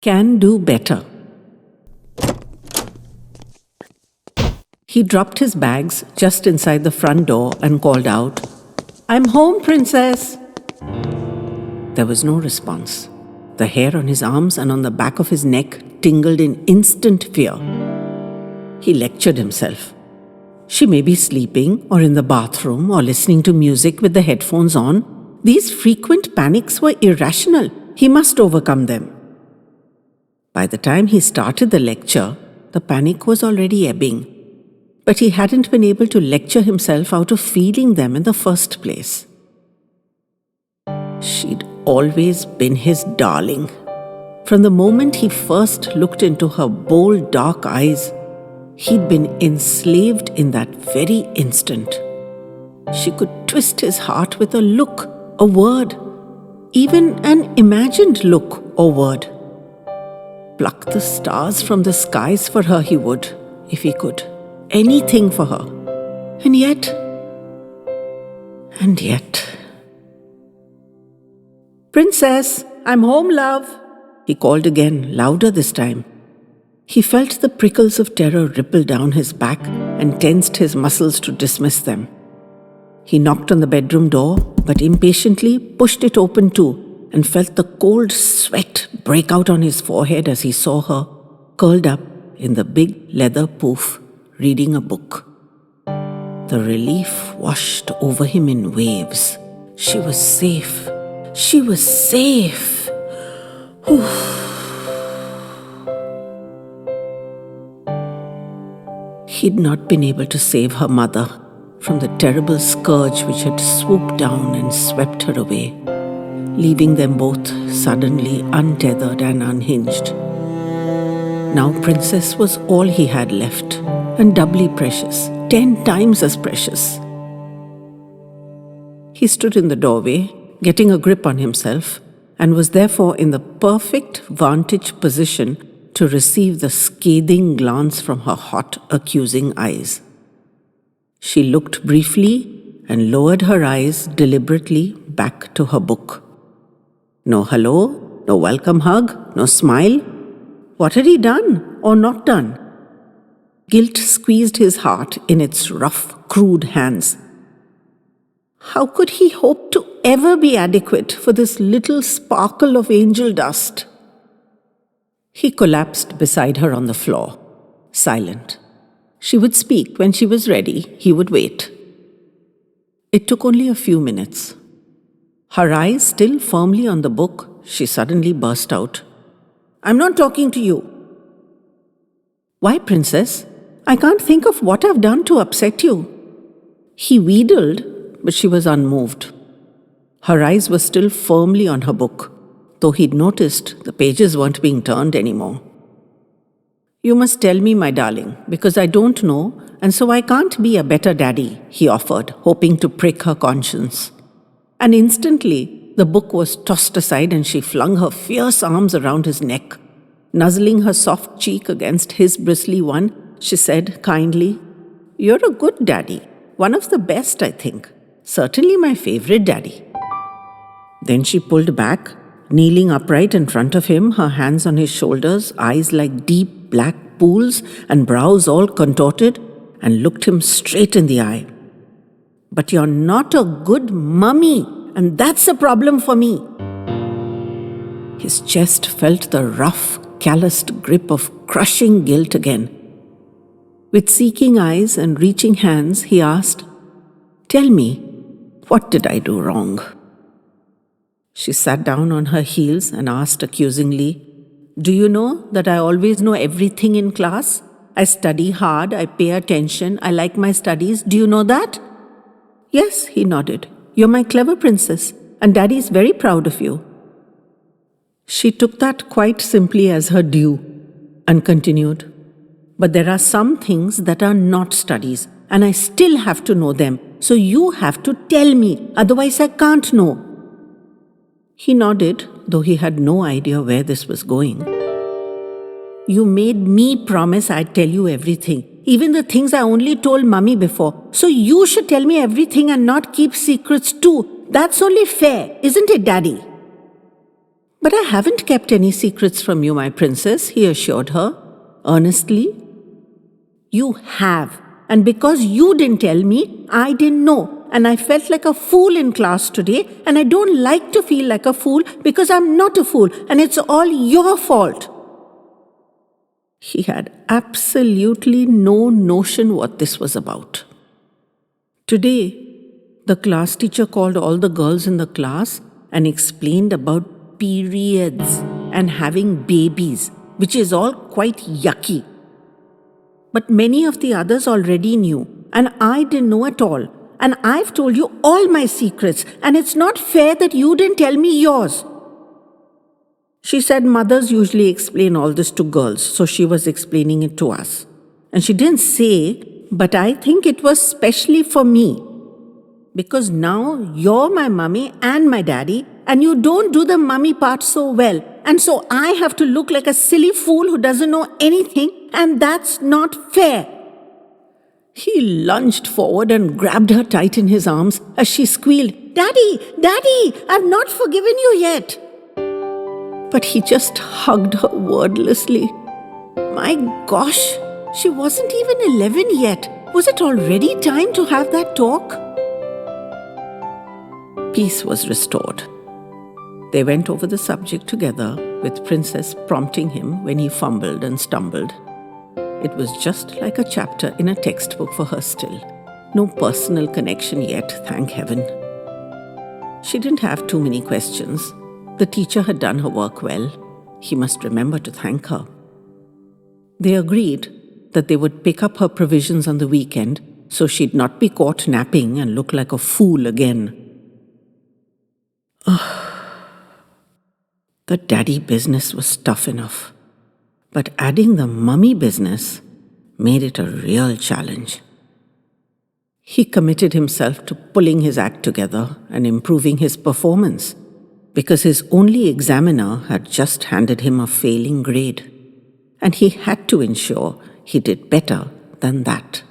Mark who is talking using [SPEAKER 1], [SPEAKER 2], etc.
[SPEAKER 1] Can do better. He dropped his bags just inside the front door and called out, "I'm home, Princess." There was no response. The hair on his arms and on the back of his neck tingled in instant fear. He lectured himself. She may be sleeping or in the bathroom or listening to music with the headphones on. These frequent panics were irrational. He must overcome them. By the time he started the lecture, the panic was already ebbing. But he hadn't been able to lecture himself out of feeling them in the first place. She'd always been his darling. From the moment he first looked into her bold, dark eyes, he'd been enslaved in that very instant. She could twist his heart with a look, a word, even an imagined look or word. Pluck the stars from the skies for her he would, if he could. Anything for her. And yet... "Princess, I'm home, love," he called again, louder this time. He felt the prickles of terror ripple down his back and tensed his muscles to dismiss them. He knocked on the bedroom door, but impatiently pushed it open too, and felt the cold sweat break out on his forehead as he saw her, curled up in the big leather poof, reading a book. The relief washed over him in waves. She was safe. She was safe. He'd not been able to save her mother from the terrible scourge which had swooped down and swept her away, leaving them both suddenly untethered and unhinged. Now Princess was all he had left, and doubly precious, 10 times as precious. He stood in the doorway, getting a grip on himself, and was therefore in the perfect vantage position to receive the scathing glance from her hot, accusing eyes. She looked briefly and lowered her eyes deliberately back to her book. No hello, no welcome hug, no smile. What had he done or not done? Guilt squeezed his heart in its rough, crude hands. How could he hope to ever be adequate for this little sparkle of angel dust? He collapsed beside her on the floor, silent. She would speak when she was ready. He would wait. It took only a few minutes. Her eyes still firmly on the book, she suddenly burst out, "I'm not talking to you." "Why, Princess? I can't think of what I've done to upset you." He wheedled, but she was unmoved. Her eyes were still firmly on her book, though he'd noticed the pages weren't being turned anymore. "You must tell me, my darling, because I don't know, and so I can't be a better daddy," he offered, hoping to prick her conscience. And instantly, the book was tossed aside and she flung her fierce arms around his neck. Nuzzling her soft cheek against his bristly one, she said kindly, "You're a good daddy. One of the best, I think. Certainly my favorite daddy." Then she pulled back, kneeling upright in front of him, her hands on his shoulders, eyes like deep black pools and brows all contorted, and looked him straight in the eye. "But you're not a good mummy, and that's a problem for me." His chest felt the rough, calloused grip of crushing guilt again. With seeking eyes and reaching hands, he asked, "Tell me, what did I do wrong?" She sat down on her heels and asked accusingly, "Do you know that I always know everything in class? I study hard, I pay attention, I like my studies. Do you know that?" "Yes," he nodded. "You're my clever princess, and Daddy is very proud of you." She took that quite simply as her due and continued, "But there are some things that are not studies, and I still have to know them, so you have to tell me, otherwise I can't know." He nodded, though he had no idea where this was going. "You made me promise I'd tell you everything, even the things I only told Mummy before. So you should tell me everything and not keep secrets too. That's only fair, isn't it, Daddy?" But I haven't kept any secrets from you, my princess, he assured her, earnestly. You have. And because you didn't tell me, I didn't know. And I felt like a fool in class today. And I don't like to feel like a fool because I'm not a fool. And it's all your fault. He had absolutely no notion what this was about. Today, the class teacher called all the girls in the class and explained about periods and having babies, which is all quite yucky. But many of the others already knew, and I didn't know at all. And I've told you all my secrets, and it's not fair that you didn't tell me yours. She said mothers usually explain all this to girls, so she was explaining it to us. And she didn't say, but I think it was specially for me. Because now you're my mummy and my daddy, and you don't do the mummy part so well. And so I have to look like a silly fool who doesn't know anything, and that's not fair. He lunged forward and grabbed her tight in his arms as she squealed, Daddy, Daddy, I've not forgiven you yet. But he just hugged her wordlessly. My gosh, she wasn't even 11 yet. Was it already time to have that talk? Peace was restored. They went over the subject together, with Princess prompting him when he fumbled and stumbled. It was just like a chapter in a textbook for her still. No personal connection yet, thank heaven. She didn't have too many questions. The teacher had done her work well. He must remember to thank her. They agreed that they would pick up her provisions on the weekend so she'd not be caught napping and look like a fool again. The daddy business was tough enough, but adding the mummy business made it a real challenge. He committed himself to pulling his act together and improving his performance, because his only examiner had just handed him a failing grade, and he had to ensure he did better than that.